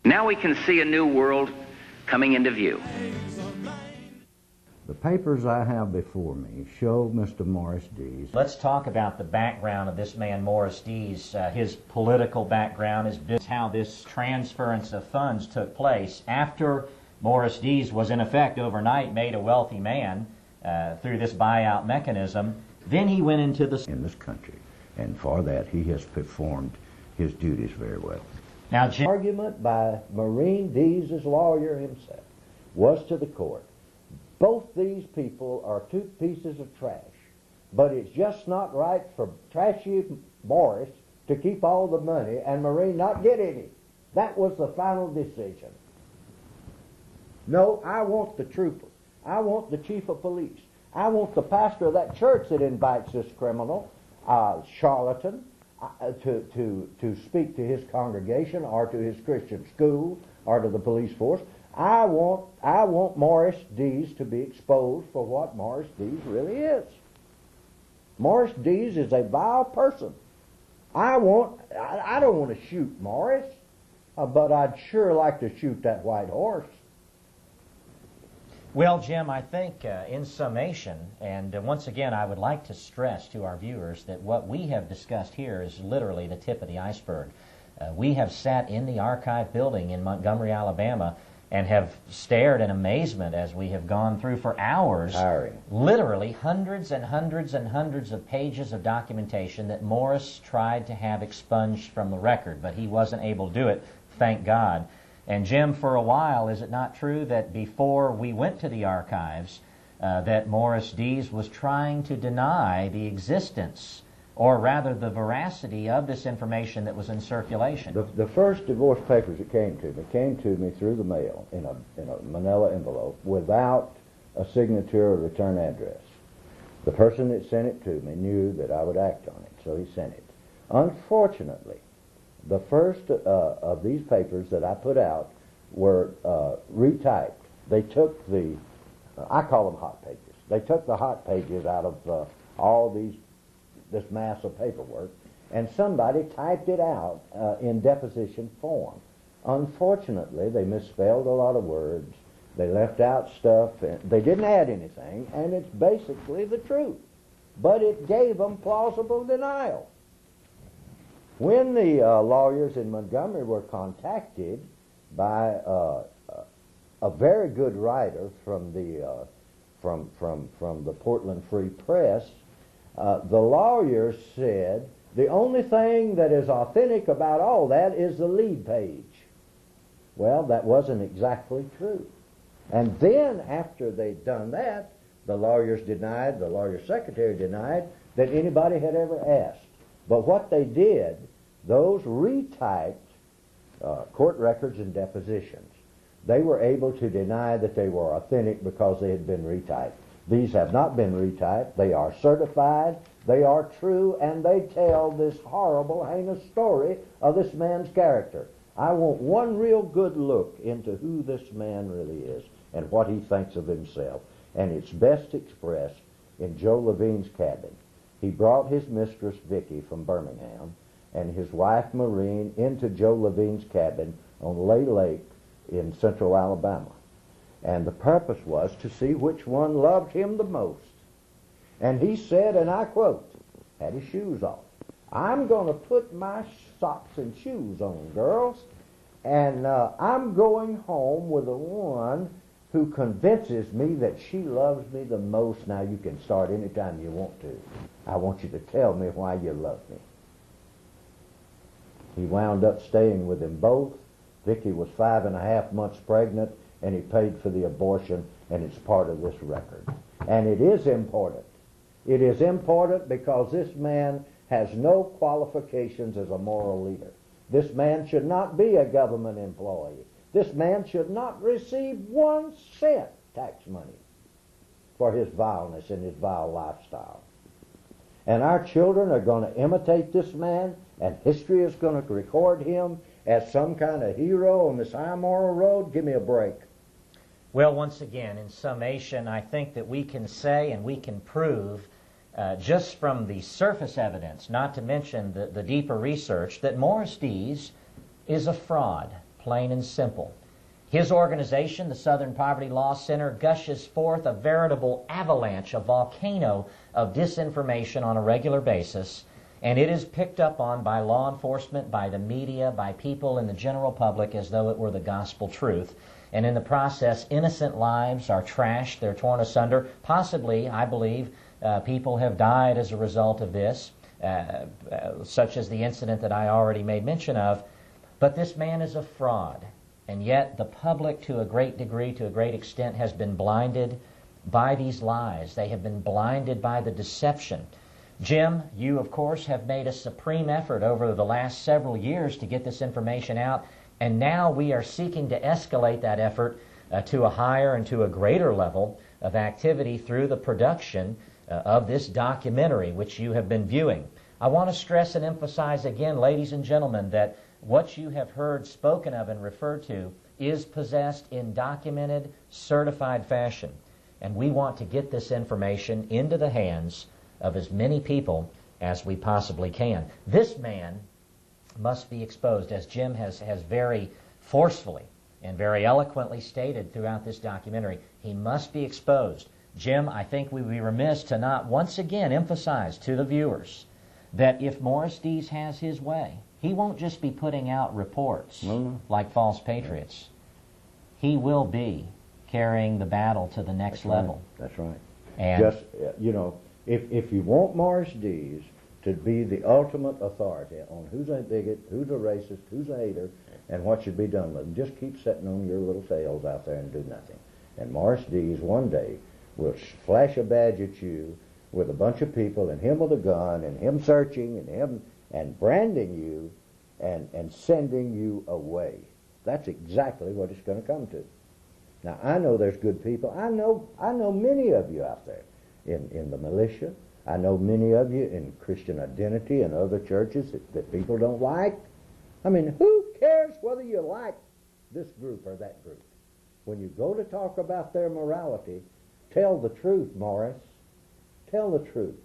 Now we can see a new world coming into view. The papers I have before me show Mr. Morris Dees. Let's talk about the background of this man, Morris Dees, his political background, his business, how this transference of funds took place after Morris Dees was in effect overnight made a wealthy man through this buyout mechanism. Then he went into in this country, and for that he has performed his duties very well. Now, Jim, argument by Maureene Dees' lawyer himself was to the court, both these people are two pieces of trash, but it's just not right for trashy Morris to keep all the money and Maureene not get any. That was the final decision. No, I want the trooper. I want the chief of police. I want the pastor of that church that invites this criminal, charlatan, to speak to his congregation or to his Christian school or to the police force. I want Morris Dees to be exposed for what Morris Dees really is. Morris Dees is a vile person. I don't want to shoot Morris, but I'd sure like to shoot that white horse. well, Jim, I think in summation, and once again I would like to stress to our viewers that what we have discussed here is literally the tip of the iceberg. We have sat in the archive building in Montgomery, Alabama, and have stared in amazement as we have gone through for hours, literally hundreds and hundreds and hundreds of pages of documentation that Morris tried to have expunged from the record, but he wasn't able to do it, thank God. And Jim, for a while, is it not true that before we went to the archives, that Morris Dees was trying to deny the existence, or rather the veracity of this information that was in circulation? The first divorce papers that came to me through the mail in a manila envelope without a signature or return address. The person that sent it to me knew that I would act on it, so he sent it. Unfortunately, the first of these papers that I put out were retyped. They took I call them hot pages. They took the hot pages out of all this mass of paperwork, and somebody typed it out in deposition form. Unfortunately, they misspelled a lot of words. They left out stuff. And they didn't add anything, and it's basically the truth. But it gave them plausible denial. When the lawyers in Montgomery were contacted by a very good writer from the Portland Free Press, the lawyers said the only thing that is authentic about all that is the lead page. Well, that wasn't exactly true. And then after they'd done that, the lawyers denied, the lawyer secretary denied that anybody had ever asked. But what they did, those retyped court records and depositions, they were able to deny that they were authentic because they had been retyped. These have not been retyped. They are certified, they are true, and they tell this horrible, heinous story of this man's character. I want one real good look into who this man really is and what he thinks of himself. And it's best expressed in Joe Levine's cabin. He brought his mistress, Vicki, from Birmingham, and his wife, Maureene, into Joe Levine's cabin on Lay Lake in central Alabama. And the purpose was to see which one loved him the most. And he said, and I quote, had his shoes off, "I'm going to put my socks and shoes on, girls, and I'm going home with the one who convinces me that she loves me the most. Now you can start anytime you want to. I want you to tell me why you love me." He wound up staying with them both. Vicki was 5.5 months pregnant, and he paid for the abortion, and it's part of this record. And it is important. It is important because this man has no qualifications as a moral leader. This man should not be a government employee. This man should not receive 1 cent tax money for his vileness and his vile lifestyle. And our children are going to imitate this man, and history is going to record him as some kind of hero on this immoral road. Give me a break. Well, once again, in summation, I think that we can say and we can prove just from the surface evidence, not to mention the deeper research, that Morris Dees is a fraud, plain and simple. His organization, the Southern Poverty Law Center, gushes forth a veritable avalanche, a volcano of disinformation on a regular basis, and it is picked up on by law enforcement, by the media, by people in the general public as though it were the gospel truth. And in the process, innocent lives are trashed, they're torn asunder. Possibly, I believe, people have died as a result of this, such as the incident that I already made mention of. But this man is a fraud. And yet the public, to a great degree, to a great extent, has been blinded by these lies. They have been blinded by the deception. Jim, you, of course, have made a supreme effort over the last several years to get this information out, and now we are seeking to escalate that effort to a higher and to a greater level of activity through the production of this documentary, which you have been viewing. I want to stress and emphasize again, ladies and gentlemen, that what you have heard spoken of and referred to is possessed in documented, certified fashion. And we want to get this information into the hands of as many people as we possibly can. This man must be exposed, as Jim has very forcefully and very eloquently stated throughout this documentary. He must be exposed. Jim, I think we would be remiss to not once again emphasize to the viewers that if Morris Dees has his way, he won't just be putting out reports like false patriots. He will be carrying the battle to the next level. That's right. And just, if you want Morris Dees to be the ultimate authority on who's a bigot, who's a racist, who's a hater, and what should be done with them, just keep sitting on your little tails out there and do nothing. And Morris Dees one day will flash a badge at you with a bunch of people, and him with a gun, and him searching, and him and branding you and sending you away. That's exactly what it's going to come to. Now, I know there's good people. I know many of you out there in the militia. I know many of you in Christian Identity and other churches that people don't like. I mean, who cares whether you like this group or that group? When you go to talk about their morality, tell the truth, Morris. Tell the truth.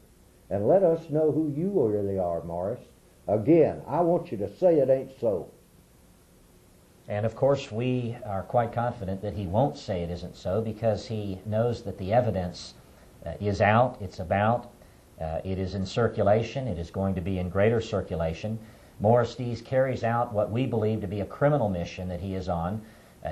And let us know who you really are, Morris. Again, I want you to say it ain't so. And of course, we are quite confident that he won't say it isn't so, because he knows that the evidence is out, it's about, it is in circulation, it is going to be in greater circulation. Morris Dees carries out what we believe to be a criminal mission that he is on.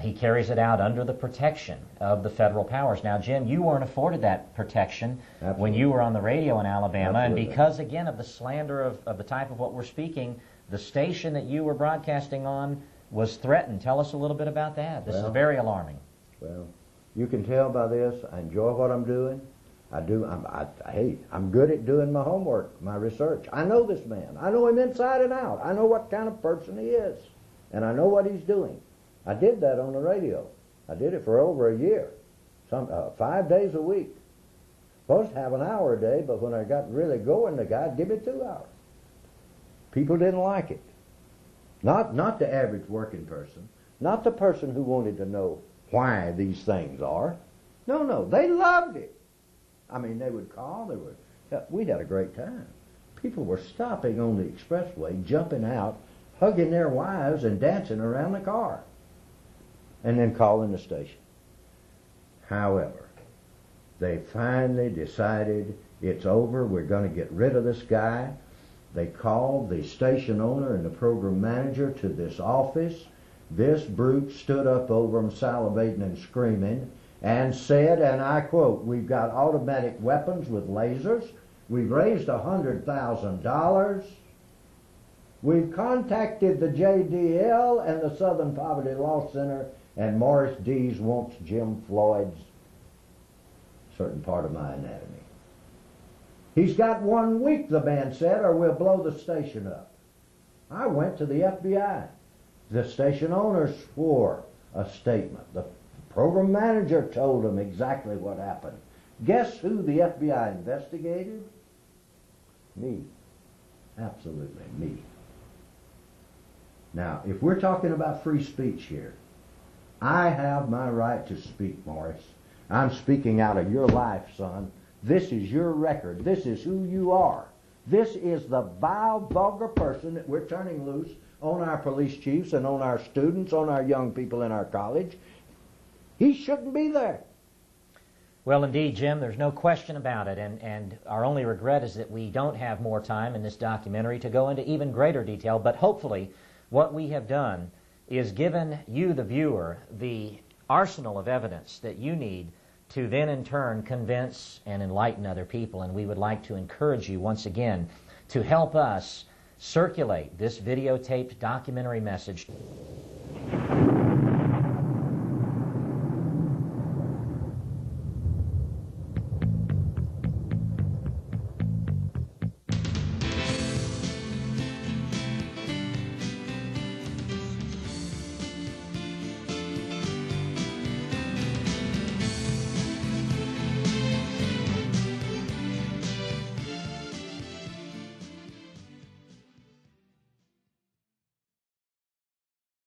He carries it out under the protection of the federal powers. Now, Jim, you weren't afforded that protection when you were on the radio in Alabama, and because, again, of the slander of the type of what we're speaking, the station that you were broadcasting on was threatened. Tell us a little bit about that. This is very alarming. Well, you can tell by this, I enjoy what I'm doing. I'm good at doing my homework, my research. I know this man. I know him inside and out. I know what kind of person he is, and I know what he's doing. I did that on the radio. I did it for over a year, 5 days a week. Supposed to have an hour a day, but when I got really going, the guy'd give me 2 hours. People didn't like it. Not the average working person, not the person who wanted to know why these things are. No, they loved it. I mean, they would call, we had a great time. People were stopping on the expressway, jumping out, hugging their wives and dancing around the car, and then calling the station. However, they finally decided it's over, we're going to get rid of this guy. They called the station owner and the program manager to this office. This brute stood up over them, salivating and screaming, and said, and I quote, "We've got automatic weapons with lasers. We've raised $100,000. We've contacted the JDL and the Southern Poverty Law Center, and Morris Dees wants Jim Floyd's certain part of my anatomy. He's got 1 week," the man said, "or we'll blow the station up." I went to the FBI. The station owner swore a statement. The program manager told him exactly what happened. Guess who the FBI investigated? Me. Absolutely me. Now, if we're talking about free speech here, I have my right to speak, Morris. I'm speaking out of your life, son. This is your record. This is who you are. This is the vile, vulgar person that we're turning loose on our police chiefs and on our students, on our young people in our college. He shouldn't be there. Well, indeed, Jim, there's no question about it, and our only regret is that we don't have more time in this documentary to go into even greater detail, but hopefully what we have done is given you, the viewer, the arsenal of evidence that you need to then in turn convince and enlighten other people, and we would like to encourage you once again to help us circulate this videotaped documentary message.